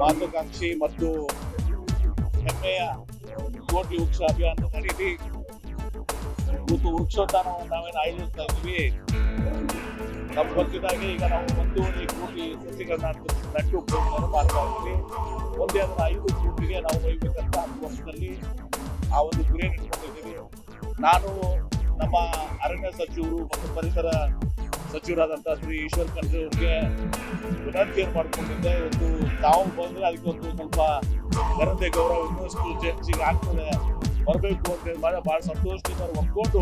ಮಹತ್ವಾಕಾಂಕ್ಷಿ ಮತ್ತು ಹೆಮ್ಮೆಯ ಕೋಟಿ ವೃಕ್ಷ ಅಭಿಯಾನದ ಅಡಿಯಲ್ಲಿ ಇವತ್ತು ವೃಕ್ಷೋದ್ಯಾನವನ್ನು ನಾವೇನು ಆಯೋಜಿಸ್ತಾ ಇದ್ದೀವಿ. ನಮ್ಮ ಗೊತ್ತಿದ್ದಾಗೆ ಈಗ ನಾವು 1.5 ಕೋಟಿ ಸಸಿಗಳನ್ನ ನಟ್ಟು ಮಾಡ್ತಾ ಇದ್ದೀವಿ. ಒಂದೇ ಅದನ್ನ 5 ಕೋಟಿಗೆ ನಾವು ಒಯ್ಯಬೇಕಂತ 10 ವರ್ಷದಲ್ಲಿ ಆ ಒಂದು ಗುರಿಯನ್ನು ಇಟ್ಕೊಂಡಿದ್ದೀವಿ. ನಾನು ನಮ್ಮ ಅರಣ್ಯ ಸಚಿವರು ಮತ್ತು ಪರಿಸರ ಸಚಿವರಾದಂಥ ಶ್ರೀ ಈಶ್ವರ್ ಖಂಡ್ರೆ ಅವರಿಗೆ ವಿನಂತಿಯನ್ನು ಮಾಡಿಕೊಂಡಿದ್ದೆ. ಇವತ್ತು ತಾವು ಬಂದರೆ ಅದಕ್ಕೆ ಒಂದು ಸ್ವಲ್ಪ ಘನತೆ ಗೌರವ ಇನ್ನಷ್ಟು ಹೆಚ್ಚಿಗೆ ಆಗ್ತದೆ ಬರಬೇಕು ಅಂತ ಹೇಳಿ ಬಹಳ ಸಂತೋಷದಿಂದ ಒಪ್ಕೊಂಡು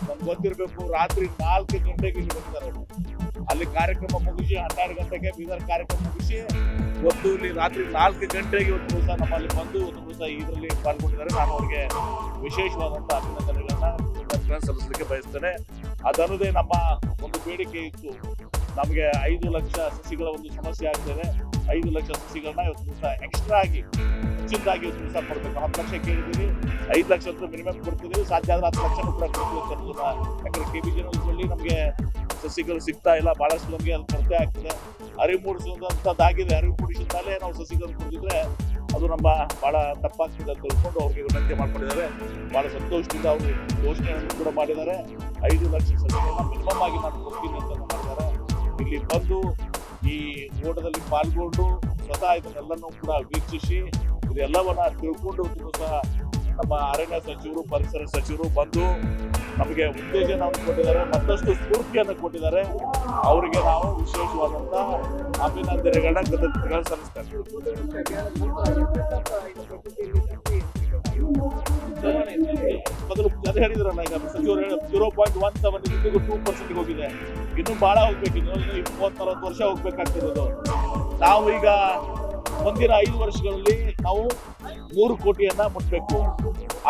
ನಮ್ಗೆ ಗೊತ್ತಿರಬೇಕು. ರಾತ್ರಿ 4 ಗಂಟೆಗೆ ಇಲ್ಲಿ ಬಂದಿದ್ದಾರೆ. ಅಲ್ಲಿ ಕಾರ್ಯಕ್ರಮ ಮುಗಿಸಿ 12 ಗಂಟೆಗೆ ಬೀದರ್ ಕಾರ್ಯಕ್ರಮ ಮುಗಿಸಿ ಇವತ್ತು ಇಲ್ಲಿ ರಾತ್ರಿ 4 ಗಂಟೆಗೆ ಇವತ್ತು ದಿವಸ ನಮ್ಮಲ್ಲಿ ಬಂದು ಒಂದು ದಿವಸ ಇದರಲ್ಲಿ ಪಾಲ್ಗೊಂಡಿದ್ದಾರೆ. ನಾನು ಅವರಿಗೆ ವಿಶೇಷವಾದಂಥ ಅಭಿನಂದನೆಗಳನ್ನ ಸಲ್ಲಿಸಲಿಕ್ಕೆ ಬಯಸ್ತೇನೆ. ಅದಲ್ಲದೆ ನಮ್ಮ ಒಂದು ಬೇಡಿಕೆ ಇತ್ತು, ನಮಗೆ 5 ಲಕ್ಷ ಸಸಿಗಳ ಒಂದು ಸಮಸ್ಯೆ ಆಗ್ತದೆ. 5 ಲಕ್ಷ ಸಸಿಗಳನ್ನ ಇವತ್ತು ದಿವಸ ಎಕ್ಸ್ಟ್ರಾ ಆಗಿ ಹೆಚ್ಚಿನದಾಗಿ ಇವತ್ತು ದಿವಸ ಕೊಡಬೇಕು. 10 ಲಕ್ಷ ಕೇಳಿದ್ದೀವಿ, 5 ಲಕ್ಷ ಅಂತ ಮಿನಿಮಮ್ ಕೊಡ್ತಿದ್ದೀವಿ. ಸಾಧ್ಯ ಆದ್ರೆ 10 ಲಕ್ಷನೂ ಕೂಡ ಕೊಡ್ತೀವಿ ಅಂತ ಅನ್ನೋದನ್ನ, ಯಾಕಂದ್ರೆ KBJನಲ್ಲಿ ನಮಗೆ ಸಸಿಗಳು ಸಿಗ್ತಾ ಇಲ್ಲ, ಬಹಳಷ್ಟು ನಮಗೆ ಅದು ಕೊರತೆ ಆಗ್ತದೆ. ಅರಿವು ಮೂಡಿಸುವಂತದ್ದಾಗಿದೆ. ಅರಿವು ಮೂಡಿಸಿದ ಮೇಲೆ ನಾವು ಸಸಿಗಳನ್ನು ಕೊಡ್ತಿದ್ರೆ ಅದು ನಮ್ಮ ಬಹಳ ತಪ್ಪಾಗ್ತದೆ ಅಂತ ತಿಳ್ಕೊಂಡು ಅವ್ರಿಗೆ ವಿನಂತಿ ಮಾಡ್ಕೊಂಡಿದ್ದಾರೆ. ಬಹಳ ಸಂತೋಷದಿಂದ ಅವರು ಘೋಷಣೆಯನ್ನು ಕೂಡ ಮಾಡಿದ್ದಾರೆ. 5 ಲಕ್ಷ ಸಸಿಗಳನ್ನ ಮಿನಿಮಮ್ ಆಗಿ ನಾನು ಕೊಡ್ತೀನಿ ಅಂತ ಮಾಡಿದ್ದಾರೆ. ಇಲ್ಲಿ ಬಂದು ಈ ಓಟದಲ್ಲಿ ಪಾಲ್ಗೊಂಡು ಸ್ವತಃ ಇದನ್ನೆಲ್ಲನೂ ಕೂಡ ವೀಕ್ಷಿಸಿ ಇದೆಲ್ಲವನ್ನ ತಿಳ್ಕೊಂಡು ಸಹ ನಮ್ಮ ಅರಣ್ಯ ಸಚಿವರು ಪರಿಸರ ಸಚಿವರು ಬಂದು ನಮಗೆ ಉತ್ತೇಜನವನ್ನು ಕೊಟ್ಟಿದ್ದಾರೆ, ಮತ್ತಷ್ಟು ಸ್ಫೂರ್ತಿಯನ್ನು ಕೊಟ್ಟಿದ್ದಾರೆ. ಅವರಿಗೆ ನಾವು ವಿಶೇಷವಾದಂತ ಅಭಿನಂದನೆಗಳನ್ನ ಕೃತಜ್ಞತೆಗಳನ್ನು ಸಲ್ಲಿಸ್ತೇವೆ. ಮೊದಲು ಅದು ಹೇಳಿದ್ರಲ್ಲ, ಈಗ ಸಚಿವರು 0.17 2% ಹೋಗಿದೆ. ಇನ್ನು ಬಹಳ ಹೋಗ್ಬೇಕು. ಇನ್ನು 20-40 ವರ್ಷ ಹೋಗ್ಬೇಕಾಗ್ತಿರೋದು. ನಾವು ಈಗ ಮುಂದಿನ 5 ವರ್ಷಗಳಲ್ಲಿ ನಾವು 3 ಕೋಟಿಯನ್ನ ಮುಟ್ಬೇಕು.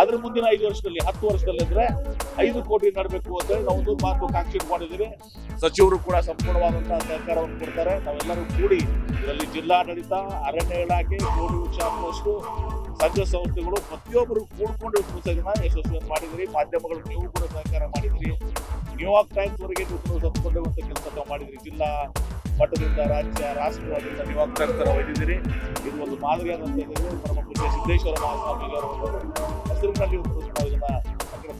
ಅದ್ರ ಮುಂದಿನ 5 ವರ್ಷದಲ್ಲಿ 10 ವರ್ಷದಲ್ಲಿ ಅಂದ್ರೆ 5 ಕೋಟಿ ನಡಬೇಕು ಅಂತ ಹೇಳಿ ನಾವು ಒಂದು ಮಹತ್ವಾಕಾಂಕ್ಷೆ ಇಟ್ಕೊಂಡಿದ್ದೀವಿ. ಸಚಿವರು ಕೂಡ ಸಂಪೂರ್ಣವಾದಂತಹ ಸಹಕಾರವನ್ನು ಕೊಡ್ತಾರೆ. ನಾವೆಲ್ಲರೂ ಕೂಡಿ ಇದರಲ್ಲಿ ಜಿಲ್ಲಾಡಳಿತ, ಅರಣ್ಯ ಇಲಾಖೆ, ಕೋಟಿ ವೃಕ್ಷ ಸಂಘ ಸಂಸ್ಥೆಗಳು ಪ್ರತಿಯೊಬ್ಬರು ಕೂಡ್ಕೊಂಡು ಇದನ್ನ ಯಶಸ್ವಿಯನ್ನು ಮಾಡಿದ್ರಿ. ಮಾಧ್ಯಮಗಳು ನೀವು ಕೂಡ ಸಹಕಾರ ಮಾಡಿದ್ರಿ. ನ್ಯೂಯಾರ್ಕ್ ಟೈಮ್ಸ್ ವರೆಗೆ ತಂದುಕೊಂಡುವಂತ ಕೆಲಸ ತಾವು ಮಾಡಿದ್ರಿ. ಜಿಲ್ಲಾ ಮಟ್ಟದಿಂದ ರಾಷ್ಟ್ರದಿಂದ ನ್ಯೂಯಾರ್ಕ್ ಟೈಮ್ಸ್ ಒಯ್ದಿದ್ದೀರಿ. ಇದು ಒಂದು ಮಾದರಿಯಾದಂತಹ ನಮ್ಮ ಪೂಜ್ಯ ಸಿದ್ದೇಶ್ವರ ಮಹಾಸ್ವಾಮಿಗಳ ಹೆಸರಿನಲ್ಲಿ ನಾವು ಇದನ್ನ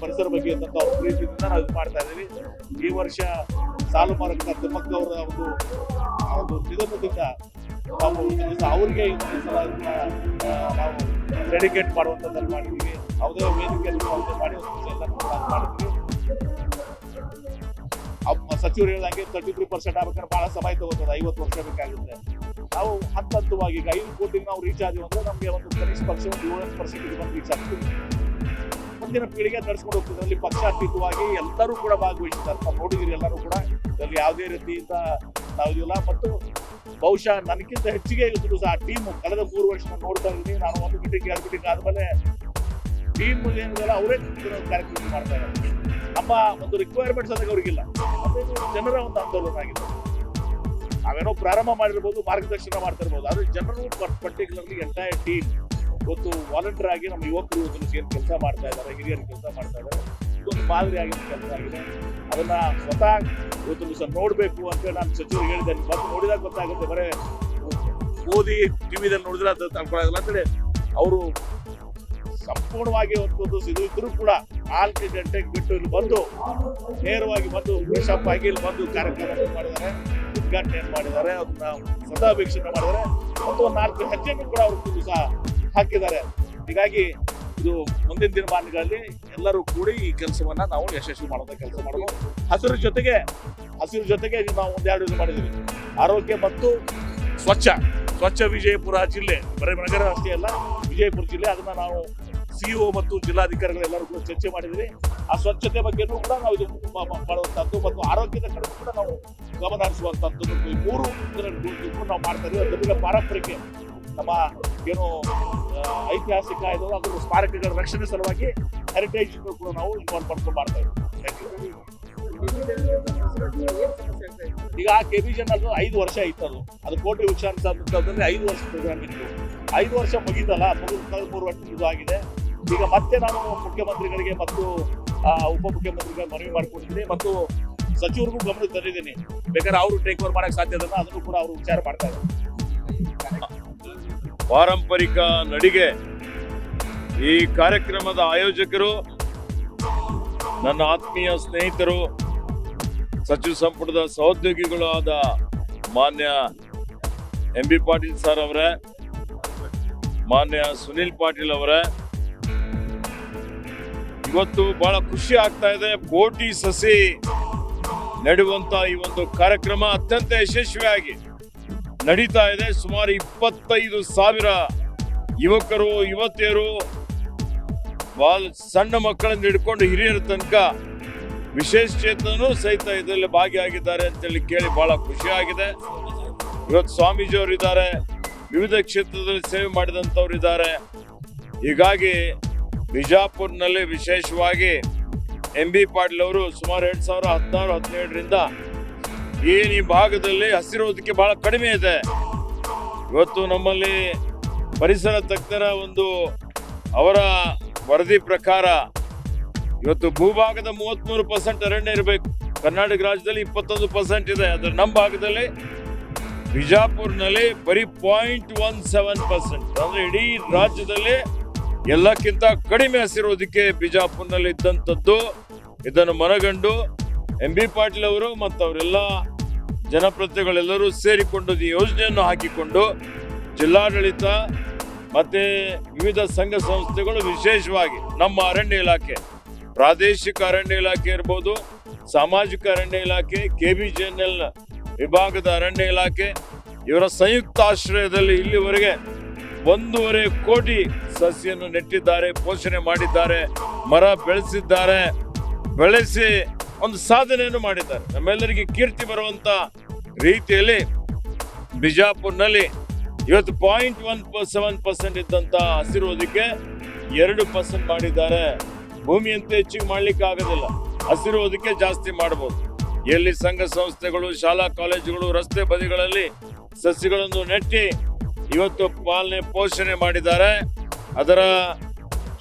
ಪರಿಸರ ಬಗ್ಗೆ ಇದ್ದಂತ ಅವ್ರ ಪ್ರೀತಿಯಿಂದ ನಾವು ಇದು ಮಾಡ್ತಾ ಇದ್ದೀವಿ. ಈ ವರ್ಷ ಸಾಲು ಮಾರಕ ತಿಮ್ಮಕ್ಕ ಅವರ ಒಂದು ನಿಧನದಿಂದ ನಾವು ಅವ್ರಿಗೆ ನಾವು ಡೆಡಿಕೇಟ್ ಮಾಡುವಂಥದ್ದನ್ನು ಮಾಡಿದ್ದೀವಿ. ಯಾವುದೇ ವೇದಿಕೆಯಲ್ಲಿ ಮಾಡಿ ಎಲ್ಲ ಮಾಡಿದ್ವಿ. ಸಚಿವರು ಹೇಳಿದಂಗೆ 33% ಆಗ್ಬೇಕಾದ್ರೆ ಬಹಳ ಸಮಯ ತಗೋತದೆ, 50 ವರ್ಷ ಬೇಕಾಗುತ್ತೆ. ನಾವು ಹಂತವಾಗಿ ಈಗ 5 ಕೋಟಿ ನಾವು ರೀಚ್ ಆದ್ವಿ ಅಂದ್ರೆ ನಮಗೆ ಒಂದು ಕನಿಷ್ಠ ಪಕ್ಷ ಒಂದು 7% ಬಂದು ರೀಚ್ ಆಗ್ತೀವಿ. ಮುಂದಿನ ಪೀಳಿಗೆ ನಡೆಸ್ಕೊಂಡು ಹೋಗ್ತಿದ್ರೆ ಅಲ್ಲಿ ಪಕ್ಷಾತೀತವಾಗಿ ಎಲ್ಲರೂ ಕೂಡ ಭಾಗವಹಿಸಿದ್ದಾರೆ. ನಾವು ನೋಡಿದಿರಿ, ಎಲ್ಲರೂ ಕೂಡ ಇದರಲ್ಲಿ ಯಾವುದೇ ರೀತಿಯಿಂದ ನಾವು ಇಲ್ಲ. ಮತ್ತು ಬಹುಶಃ ನನಗಿಂತ ಹೆಚ್ಚಿಗೆ ಇವತ್ತು ಸಹ ಟೀಮ್ ಕಳೆದ 3 ವರ್ಷ ನೋಡ್ತಾ ಇದ್ದೀನಿ. ನಾನು 1 ಮೀಟಿಂಗ್ 2 ಮೀಟಿಂಗ್ ಆದ್ಮೇಲೆ ಟೀಮ್ ಏನಿದೆಲ್ಲ ಅವರೇ ಕಾರ್ಯಕ್ರಮ ಮಾಡ್ತಾ ಇದ್ದಾರೆ. ನಮ್ಮ ಒಂದು ರಿಕ್ವೈರ್ಮೆಂಟ್ಸ್ ಅದಕ್ಕೆ ಅವ್ರಿಗಿಲ್ಲ. ಮತ್ತೆ ಜನರ ಒಂದು ಆಂದೋಲನ ಆಗಿದೆ. ನಾವೇನೋ ಪ್ರಾರಂಭ ಮಾಡಿರ್ಬೋದು, ಮಾರ್ಗದರ್ಶನ ಮಾಡ್ತಾ ಇರ್ಬೋದು, ಆದ್ರೆ ಜನರು ಪರ್ಟಿಕ್ಯುಲರ್ಲಿ ಎಂಟೈರ್ ಟೀಮ್ ಇವತ್ತು ವಾಲಂಟಿಯರ್ ಆಗಿ ನಮ್ಮ ಯುವಕರು ಏನು ಕೆಲಸ ಮಾಡ್ತಾ ಇದ್ದಾರೆ, ಹಿರಿಯರು ಕೆಲಸ ಮಾಡ್ತಾ ಇದ್ದಾರೆ. ಇದೊಂದು ಮಾದರಿ ಆಗಿರೋ ಕೆಲಸ ಆಗಿದೆ. ಅದನ್ನ ಸ್ವತಃ ಇವತ್ತು ದಿವಸ ನೋಡ್ಬೇಕು ಅಂತೇಳಿ ನಾನು ಸಚಿವರು ಹೇಳಿದೆ. ಬಂದು ನೋಡಿದಾಗ ಗೊತ್ತಾಗುತ್ತೆ, ಬರೇ ಓದಿ ಟಿವಿದಲ್ಲಿ ನೋಡಿದ್ರೆ ಅದು ತಳ್ಕೊಳ್ಳೋದಿಲ್ಲ ಅಂತೇಳಿ ಅವರು ಸಂಪೂರ್ಣವಾಗಿ ಒಂದು ಇದು ಇದ್ರು ಕೂಡ 4 ಗಂಟೆಗೆ ಬಿಟ್ಟು ಇಲ್ಲಿ ಬಂದು ನೇರವಾಗಿ ಬಂದು ಫ್ರೆಶಪ್ ಆಗಿ ಇಲ್ಲಿ ಬಂದು ಕಾರ್ಯಕ್ರಮ ಮಾಡಿದ್ದಾರೆ, ಉದ್ಘಾಟನೆ ಮಾಡಿದ್ದಾರೆ, ಅದನ್ನ ಸ್ವತಃ ವೀಕ್ಷಣೆ ಮಾಡಿದ್ದಾರೆ. ಮತ್ತು 4 ಹೆಜ್ಜೆಯನ್ನು ಕೂಡ ಅವರು ದಿವಸ ಹಾಕಿದ್ದಾರೆ. ಹೀಗಾಗಿ ಇದು ಮುಂದಿನ ದಿನಮಾನಗಳಲ್ಲಿ ಎಲ್ಲರೂ ಕೂಡಿ ಈ ಕೆಲಸವನ್ನ ನಾವು ಯಶಸ್ವಿ ಮಾಡುವಂತ ಕೆಲಸ ಮಾಡಬಹುದು. ಹಸಿರು ಜೊತೆಗೆ ನಾವು ಒಂದೆರಡು ಇದು ಮಾಡಿದ್ದೀವಿ. ಆರೋಗ್ಯ ಮತ್ತು ಸ್ವಚ್ಛ ವಿಜಯಪುರ ಜಿಲ್ಲೆ, ಬರೀ ನಗರ ಅಷ್ಟೇ ಅಲ್ಲ, ವಿಜಯಪುರ ಜಿಲ್ಲೆ. ಅದನ್ನ ನಾವು CO ಮತ್ತು ಜಿಲ್ಲಾಧಿಕಾರಿಗಳು ಎಲ್ಲರೂ ಕೂಡ ಚರ್ಚೆ ಮಾಡಿದ್ವಿ. ಆ ಸ್ವಚ್ಛತೆ ಬಗ್ಗೆನೂ ಕೂಡ ನಾವು ಇದು ಮಾಡುವಂತದ್ದು ಮತ್ತು ಆರೋಗ್ಯದ ಕಡೆ ಕೂಡ ನಾವು ಗಮನ ಹರಿಸುವಂತದ್ದು. ಈ 3 ನಾವು ಮಾಡ್ತಾ ಇದ್ದೀವಿ. ಅದರ ಪಾರಂಪರಿಕ ನಮ್ಮ ಏನು ಐತಿಹಾಸಿಕ ಇದು ಅದರ ಸ್ಮಾರಕಗಳ ರಕ್ಷಣೆ ಸಲುವಾಗಿ ಹೆರಿಟೇಜ್ ಕೂಡ ನಾವು ಇನ್ವಾಲ್ವ್ ಮಾಡ್ಕೊಂಡು ಮಾಡ್ತಾ ಇದ್ದೀವಿ. ಈಗ KBJನಲ್ಲಿ 5 ವರ್ಷ ಇತ್ತು. ಅದು ಕೋಟಿ ವೃಕ್ಷ ಅಂತಂದ್ರೆ 5 ವರ್ಷ ಪ್ರೋಗ್ರಾಮ್ ಇತ್ತು. 5 ವರ್ಷ ಮುಗಿದಲ್ಲ, 3 ವರ್ಷ ಇದು ಆಗಿದೆ. ಈಗ ಮತ್ತೆ ನಾನು ಮುಖ್ಯಮಂತ್ರಿಗಳಿಗೆ ಮತ್ತು ಉಪಮುಖ್ಯಮಂತ್ರಿಗಳಿಗೆ ಮನವಿ ಮಾಡ್ಕೊಂಡಿದ್ದೀನಿ ಮತ್ತು ಸಚಿವರಿಗೂ ಗಮನ ತಂದಿದ್ದೀನಿ. ಬೇಕಾದ್ರೆ ಅವರು ಟೇಕ್ ಓವರ್ ಮಾಡಕ್ಕೆ ಸಾಧ್ಯ ಅದನ್ನು ಕೂಡ ಅವರು ವಿಚಾರ ಮಾಡ್ತಾ ಇದ್ದಾರೆ. ಪಾರಂಪರಿಕ ನಡಿಗೆ. ಈ ಕಾರ್ಯಕ್ರಮದ ಆಯೋಜಕರು ನನ್ನ ಆತ್ಮೀಯ ಸ್ನೇಹಿತರು, ಸಚಿವ ಸಂಪುಟದ ಸಹೋದ್ಯೋಗಿಗಳು ಆದ ಮಾನ್ಯ MB ಪಾಟೀಲ್ ಸರ್ ಅವರೇ, ಮಾನ್ಯ ಸುನಿಲ್ ಪಾಟೀಲ್ ಅವರೇ. ಇವತ್ತು ಬಹಳ ಖುಷಿ ಆಗ್ತಾ ಇದೆ. ಕೋಟಿ ಸಸಿ ನೆಡುವಂತ ಈ ಒಂದು ಕಾರ್ಯಕ್ರಮ ಅತ್ಯಂತ ಯಶಸ್ವಿಯಾಗಿ ನಡೀತಾ ಇದೆ. ಸುಮಾರು 25,000 ಯುವಕರು ಯುವತಿಯರು, ಸಣ್ಣ ಮಕ್ಕಳನ್ನು ಹಿಡ್ಕೊಂಡು ಹಿರಿಯರ ತನಕ ವಿಶೇಷಚೇತನರು ಸಹಿತ ಇದರಲ್ಲಿ ಭಾಗಿಯಾಗಿದ್ದಾರೆ ಅಂತೇಳಿ ಕೇಳಿ ಬಹಳ ಖುಷಿ ಆಗಿದೆ. ಇವತ್ತು ಸ್ವಾಮೀಜಿ ಅವರು ಇದ್ದಾರೆ, ವಿವಿಧ ಕ್ಷೇತ್ರದಲ್ಲಿ ಸೇವೆ ಮಾಡಿದಂಥವ್ರು ಇದ್ದಾರೆ. ಹೀಗಾಗಿ ಬಿಜಾಪುರ್ನಲ್ಲಿ ವಿಶೇಷವಾಗಿ MB ಪಾಟೀಲ್ ಅವರು ಸುಮಾರು 2016-17ರಿಂದ ಏನು ಈ ಭಾಗದಲ್ಲಿ ಹಸಿರೋದಕ್ಕೆ ಬಹಳ ಕಡಿಮೆ ಇದೆ. ಇವತ್ತು ನಮ್ಮಲ್ಲಿ ಪರಿಸರ ತಜ್ಞರ ಒಂದು ಅವರ ವರದಿ ಪ್ರಕಾರ ಇವತ್ತು ಭೂಭಾಗದ 33% ಅರಣ್ಯ ಇರಬೇಕು. ಕರ್ನಾಟಕ ರಾಜ್ಯದಲ್ಲಿ 21% ಇದೆ. ಅದರ ನಮ್ಮ ಭಾಗದಲ್ಲಿ ಬಿಜಾಪುರ್ನಲ್ಲಿ ಬರೀ 0.17%, ಅಂದ್ರೆ ಇಡೀ ರಾಜ್ಯದಲ್ಲಿ ಎಲ್ಲಕ್ಕಿಂತ ಕಡಿಮೆ ಹಸಿರೋದಕ್ಕೆ ಬಿಜಾಪುರ್ನಲ್ಲಿ ಇದ್ದಂಥದ್ದು. ಇದನ್ನು ಮನಗಂಡು MB ಪಾಟೀಲ್ ಅವರು ಮತ್ತು ಅವರೆಲ್ಲ ಜನಪ್ರತಿನಿಧಿಗಳೆಲ್ಲರೂ ಸೇರಿಕೊಂಡು ಈ ಯೋಜನೆಯನ್ನು ಹಾಕಿಕೊಂಡು ಜಿಲ್ಲಾಡಳಿತ ಮತ್ತೆ ವಿವಿಧ ಸಂಘ ಸಂಸ್ಥೆಗಳು, ವಿಶೇಷವಾಗಿ ನಮ್ಮ ಅರಣ್ಯ ಇಲಾಖೆ, ಪ್ರಾದೇಶಿಕ ಅರಣ್ಯ ಇಲಾಖೆ ಇರ್ಬೋದು, ಸಾಮಾಜಿಕ ಅರಣ್ಯ ಇಲಾಖೆ, KBJNL ವಿಭಾಗದ ಅರಣ್ಯ ಇಲಾಖೆ, ಇವರ ಸಂಯುಕ್ತ ಆಶ್ರಯದಲ್ಲಿ ಇಲ್ಲಿವರೆಗೆ 1.5 ಕೋಟಿ ಸಸಿಯನ್ನು ನೆಟ್ಟಿದ್ದಾರೆ, ಪೋಷಣೆ ಮಾಡಿದ್ದಾರೆ, ಮರ ಬೆಳೆಸಿದ್ದಾರೆ, ಬೆಳೆಸಿ ಒಂದು ಸಾಧನೆಯನ್ನು ಮಾಡಿದ್ದಾರೆ. ನಮ್ಮೆಲ್ಲರಿಗೆ ಕೀರ್ತಿ ಬರುವಂತ ರೀತಿಯಲ್ಲಿ ಬಿಜಾಪುರ್ನಲ್ಲಿ ಇವತ್ತು 0.17% ಇದ್ದಂತ ಹಸಿರೋದಕ್ಕೆ 2% ಮಾಡಿದ್ದಾರೆ. ಭೂಮಿಯಂತೆ ಹೆಚ್ಚಿಗೆ ಮಾಡ್ಲಿಕ್ಕೆ ಆಗೋದಿಲ್ಲ, ಹಸಿರೋದಕ್ಕೆ ಜಾಸ್ತಿ ಮಾಡಬಹುದು. ಎಲ್ಲಿ ಸಂಘ ಸಂಸ್ಥೆಗಳು, ಶಾಲಾ ಕಾಲೇಜುಗಳು, ರಸ್ತೆ ಬದಿಗಳಲ್ಲಿ ಸಸಿಗಳನ್ನು ನೆಟ್ಟಿ ಇವತ್ತು ಪಾಲನೆ ಪೋಷಣೆ ಮಾಡಿದ್ದಾರೆ. ಅದರ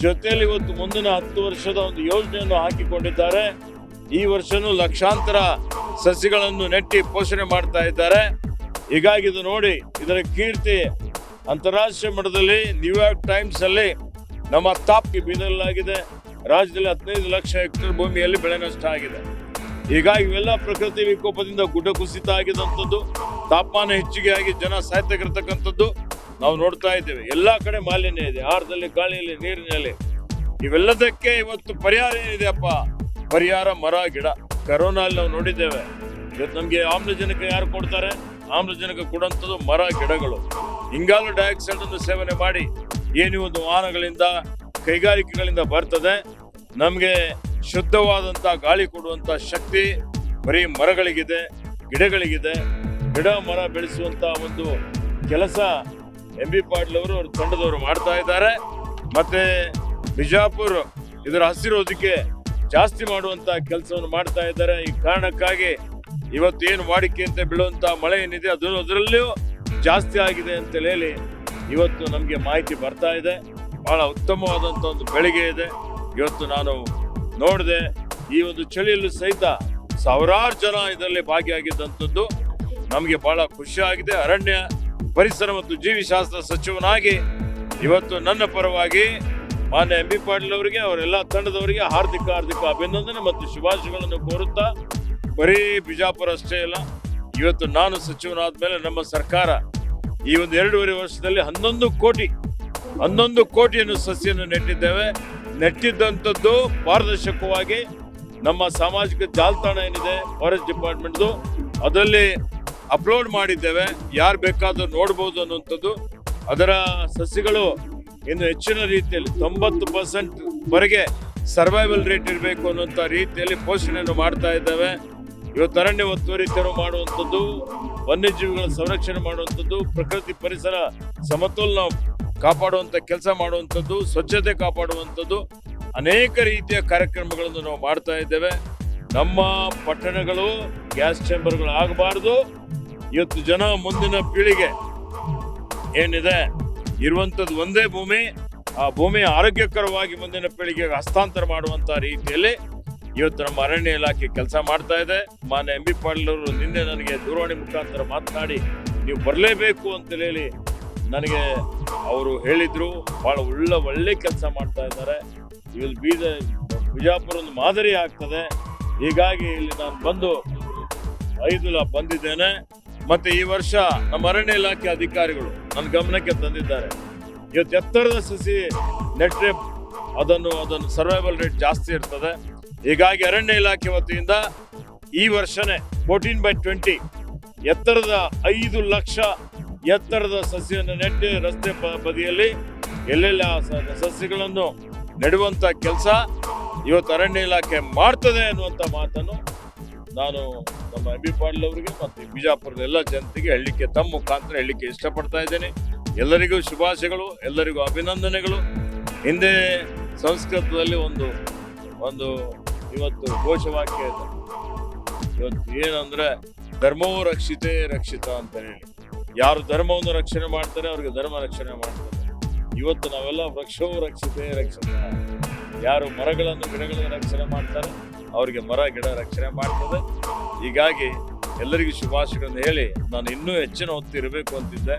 ಜೊತೆಯಲ್ಲಿ ಇವತ್ತು ಮುಂದಿನ 10 ವರ್ಷದ ಒಂದು ಯೋಜನೆಯನ್ನು ಹಾಕಿಕೊಂಡಿದ್ದಾರೆ. ಈ ವರ್ಷನೂ ಲಕ್ಷಾಂತರ ಸಸಿಗಳನ್ನು ನೆಟ್ಟಿ ಪೋಷಣೆ ಮಾಡ್ತಾ ಇದ್ದಾರೆ. ಹೀಗಾಗಿ ಇದು ನೋಡಿ, ಇದರ ಕೀರ್ತಿ ಅಂತಾರಾಷ್ಟ್ರೀಯ ಮಟ್ಟದಲ್ಲಿ ನ್ಯೂಯಾರ್ಕ್ ಟೈಮ್ಸ್ ಅಲ್ಲಿ ನಮ್ಮ ಟಾಪ್ಗೆ ಬೀದರಲಾಗಿದೆ. ರಾಜ್ಯದಲ್ಲಿ 15 ಲಕ್ಷ ಹೆಕ್ಟೇರ್ ಭೂಮಿಯಲ್ಲಿ ಬೆಳೆ ನಷ್ಟ ಆಗಿದೆ. ಹೀಗಾಗಿ ಇವೆಲ್ಲ ಪ್ರಕೃತಿ ವಿಕೋಪದಿಂದ ಗುಡ್ಡ ಕುಸಿತ ಆಗಿದಂಥದ್ದು, ತಾಪಮಾನ ಹೆಚ್ಚಿಗೆ ಆಗಿ ಜನ ಸಾಯ್ತಕ್ಕಂಥದ್ದು ನಾವು ನೋಡ್ತಾ ಇದ್ದೇವೆ. ಎಲ್ಲಾ ಕಡೆ ಮಾಲಿನ್ಯ ಇದೆ, ಆಹಾರದಲ್ಲಿ, ಗಾಳಿಯಲ್ಲಿ, ನೀರಿನಲ್ಲಿ. ಇವೆಲ್ಲದಕ್ಕೆ ಇವತ್ತು ಪರಿಹಾರ ಏನಿದೆಯಪ್ಪ? ಪರಿಹಾರ ಮರ ಗಿಡ. ಕರೋನಲ್ಲಿ ನಾವು ನೋಡಿದ್ದೇವೆ. ಇವತ್ತು ನಮ್ಗೆ ಆಮ್ಲಜನಕ ಯಾರು ಕೊಡ್ತಾರೆ? ಆಮ್ಲಜನಕ ಕೊಡುವಂಥದ್ದು ಮರ ಗಿಡಗಳು. ಇಂಗಾಲ ಡೈಆಕ್ಸೈಡ್ ಅನ್ನು ಸೇವನೆ ಮಾಡಿ ಏನಿವತ್ತು ವಾಹನಗಳಿಂದ, ಕೈಗಾರಿಕೆಗಳಿಂದ ಬರ್ತದೆ, ನಮ್ಗೆ ಶುದ್ಧವಾದಂತ ಗಾಳಿ ಕೊಡುವಂತ ಶಕ್ತಿ ಬರೀ ಮರಗಳಿಗಿದೆ, ಗಿಡಗಳಿಗಿದೆ. ಗಿಡ ಮರ ಬೆಳೆಸುವಂತ ಒಂದು ಕೆಲಸ MB ಪಾಟೀಲ್ ಅವರು, ಅವ್ರ ತಂಡದವರು ಮಾಡ್ತಾ ಇದ್ದಾರೆ. ಮತ್ತೆ ಬಿಜಾಪುರ್ ಇದರ ಹಸಿರೋದಕ್ಕೆ ಜಾಸ್ತಿ ಮಾಡುವಂತ ಕೆಲಸವನ್ನು ಮಾಡ್ತಾ ಇದ್ದಾರೆ. ಈ ಕಾರಣಕ್ಕಾಗಿ ಇವತ್ತು ಏನು ವಾಡಿಕೆ ಅಂತ ಬೀಳುವಂತ ಮಳೆ ಏನಿದೆ ಅದರಲ್ಲೂ ಜಾಸ್ತಿ ಆಗಿದೆ ಅಂತ ಹೇಳಿ ಇವತ್ತು ನಮ್ಗೆ ಮಾಹಿತಿ ಬರ್ತಾ ಇದೆ. ಬಹಳ ಉತ್ತಮವಾದಂತ ಒಂದು ಬೆಳಿಗ್ಗೆ ಇದೆ. ಇವತ್ತು ನಾನು ನೋಡಿದೆ, ಈ ಒಂದು ಚಳಿಯಲ್ಲೂ ಸಹಿತ ಸಾವಿರಾರು ಜನ ಇದರಲ್ಲಿ ಭಾಗಿಯಾಗಿದ್ದಂಥದ್ದು ನಮಗೆ ಬಹಳ ಖುಷಿ ಆಗಿದೆ. ಅರಣ್ಯ, ಪರಿಸರ ಮತ್ತು ಜೀವಿಶಾಸ್ತ್ರ ಸಚಿವನಾಗಿ ಇವತ್ತು ನನ್ನ ಪರವಾಗಿ ಮಾನ್ಯ MB ಪಾಟೀಲ್ ಅವರಿಗೆ, ಅವರೆಲ್ಲ ತಂಡದವರಿಗೆ ಹಾರ್ದಿಕ ಅಭಿನಂದನೆ ಮತ್ತು ಶುಭಾಶಯಗಳನ್ನು ಕೋರುತ್ತಾ, ಬರೀ ಬಿಜಾಪುರ ಅಷ್ಟೇ ಅಲ್ಲ, ಇವತ್ತು ನಾನು ಸಚಿವನಾದ ಮೇಲೆ ನಮ್ಮ ಸರ್ಕಾರ ಈ ಒಂದು 2.5 ವರ್ಷದಲ್ಲಿ 11 ಕೋಟಿಯನ್ನು ಸಸಿಯನ್ನು ನೆಟ್ಟಿದ್ದೇವೆ. ನೆಟ್ಟಿದ್ದಂಥದ್ದು ಪಾರದರ್ಶಕವಾಗಿ ನಮ್ಮ ಸಾಮಾಜಿಕ ಜಾಲತಾಣ ಏನಿದೆ ಫಾರೆಸ್ಟ್ ಡಿಪಾರ್ಟ್ಮೆಂಟ್ದು, ಅದರಲ್ಲಿ ಅಪ್ಲೋಡ್ ಮಾಡಿದ್ದೇವೆ. ಯಾರು ಬೇಕಾದ್ರೂ ನೋಡ್ಬೋದು ಅನ್ನುವಂಥದ್ದು. ಅದರ ಸಸಿಗಳು ಇನ್ನು ಹೆಚ್ಚಿನ ರೀತಿಯಲ್ಲಿ 90% ವರೆಗೆ ಸರ್ವೈವಲ್ ರೇಟ್ ಇರಬೇಕು ಅನ್ನುವಂಥ ರೀತಿಯಲ್ಲಿ ಪೋಷಣೆಯನ್ನು ಮಾಡ್ತಾ ಇದ್ದೇವೆ. ಇವತ್ತು ಅರಣ್ಯ ಒತ್ತುವರಿ ತೆರವು ಮಾಡುವಂಥದ್ದು, ವನ್ಯಜೀವಿಗಳ ಸಂರಕ್ಷಣೆ ಮಾಡುವಂಥದ್ದು, ಪ್ರಕೃತಿ ಪರಿಸರ ಸಮತೋಲನ ಕಾಪಾಡುವಂಥ ಕೆಲಸ ಮಾಡುವಂಥದ್ದು, ಸ್ವಚ್ಛತೆ ಕಾಪಾಡುವಂಥದ್ದು, ಅನೇಕ ರೀತಿಯ ಕಾರ್ಯಕ್ರಮಗಳನ್ನು ನಾವು ಮಾಡ್ತಾ ಇದ್ದೇವೆ. ನಮ್ಮ ಪಟ್ಟಣಗಳು ಗ್ಯಾಸ್ ಚೇಂಬರ್ಗಳು ಆಗಬಾರ್ದು. ಇವತ್ತು ಜನ, ಮುಂದಿನ ಪೀಳಿಗೆ ಏನಿದೆ ಇರುವಂಥದ್ದು ಒಂದೇ ಭೂಮಿ, ಆ ಭೂಮಿ ಆರೋಗ್ಯಕರವಾಗಿ ಮುಂದಿನ ಪೀಳಿಗೆಗೆ ಹಸ್ತಾಂತರ ಮಾಡುವಂತ ರೀತಿಯಲ್ಲಿ ಇವತ್ತು ನಮ್ಮ ಅರಣ್ಯ ಇಲಾಖೆ ಕೆಲಸ ಮಾಡ್ತಾ ಇದೆ. ಮಾನ್ಯ MB ಪಾಟೀಲ್ ಅವರು ನಿನ್ನೆ ನನಗೆ ದೂರವಾಣಿ ಮುಖಾಂತರ ಮಾತನಾಡಿ ನೀವು ಬರಲೇಬೇಕು ಅಂತ ಹೇಳಿ ನನಗೆ ಅವರು ಹೇಳಿದ್ರು ಬಹಳ ಒಳ್ಳೆ ಕೆಲಸ ಮಾಡ್ತಾ ಇದ್ದಾರೆ. ಇಲ್ಲಿ ಬಿಜಾಪುರ ಒಂದು ಮಾದರಿ ಆಗ್ತದೆ. ಹೀಗಾಗಿ ಇಲ್ಲಿ ನಾನು ಬಂದು 5 ಬಂದಿದ್ದೇನೆ. ಮತ್ತೆ ಈ ವರ್ಷ ನಮ್ಮ ಅರಣ್ಯ ಇಲಾಖೆ ಅಧಿಕಾರಿಗಳು ನನ್ನ ಗಮನಕ್ಕೆ ತಂದಿದ್ದಾರೆ. ಇವತ್ತು ಎತ್ತರದ ಸಸಿ ನೆಟ್ರೆ ಅದನ್ನು ಸರ್ವೈವಲ್ ರೇಟ್ ಜಾಸ್ತಿ ಇರ್ತದೆ. ಹೀಗಾಗಿ ಅರಣ್ಯ ಇಲಾಖೆ ವತಿಯಿಂದ ಈ ವರ್ಷನೇ 14/20 ಎತ್ತರದ 5 ಲಕ್ಷ ಎತ್ತರದ ಸಸಿಯನ್ನು ನೆಟ್ಟು ರಸ್ತೆ ಬದಿಯಲ್ಲಿ ಎಲ್ಲೆಲ್ಲ ಸಸ್ಯಗಳನ್ನು ನೆಡುವಂತ ಕೆಲಸ ಇವತ್ತು ಅರಣ್ಯ ಇಲಾಖೆ ಮಾಡ್ತದೆ ಅನ್ನುವಂಥ ಮಾತನ್ನು ನಾನು ನಮ್ಮ MB ಪಾಟೀಲ್ ಅವರಿಗೆ ಮತ್ತು ಬಿಜಾಪುರದ ಎಲ್ಲ ಜನತೆಗೆ ಹೇಳಲಿಕ್ಕೆ ತಮ್ಮ ಮುಖಾಂತರ ಹೇಳಲಿಕ್ಕೆ ಇಷ್ಟಪಡ್ತಾ ಇದ್ದೇನೆ. ಎಲ್ಲರಿಗೂ ಶುಭಾಶಯಗಳು, ಎಲ್ಲರಿಗೂ ಅಭಿನಂದನೆಗಳು. ಹಿಂದೆ ಸಂಸ್ಕೃತದಲ್ಲಿ ಒಂದು ಇವತ್ತು ಘೋಷವಾಕ್ಯ ಇದೆ. ಇವತ್ತು ಏನಂದ್ರೆ ಧರ್ಮವೂ ರಕ್ಷಿತೆ ರಕ್ಷಿತ ಅಂತ ಹೇಳಿ, ಯಾರು ಧರ್ಮವನ್ನು ರಕ್ಷಣೆ ಮಾಡ್ತಾರೆ ಅವ್ರಿಗೆ ಧರ್ಮ ರಕ್ಷಣೆ ಮಾಡ್ತಾರೆ. ಇವತ್ತು ನಾವೆಲ್ಲ ವೃಕ್ಷವೂ ರಕ್ಷಿತೆ ರಕ್ಷಿತ, ಯಾರು ಗಿಡಗಳನ್ನು ರಕ್ಷಣೆ ಮಾಡ್ತಾರೆ ಅವರಿಗೆ ಮರ ಗಿಡ ರಕ್ಷಣೆ ಮಾಡ್ತದೆ. ಹೀಗಾಗಿ ಎಲ್ಲರಿಗೂ ಶುಭಾಶಯಗಳನ್ನು ಹೇಳಿ ನಾನು ಇನ್ನೂ ಹೆಚ್ಚಿನ ಹೊತ್ತು ಇರಬೇಕು ಅಂತಿದ್ದೆ.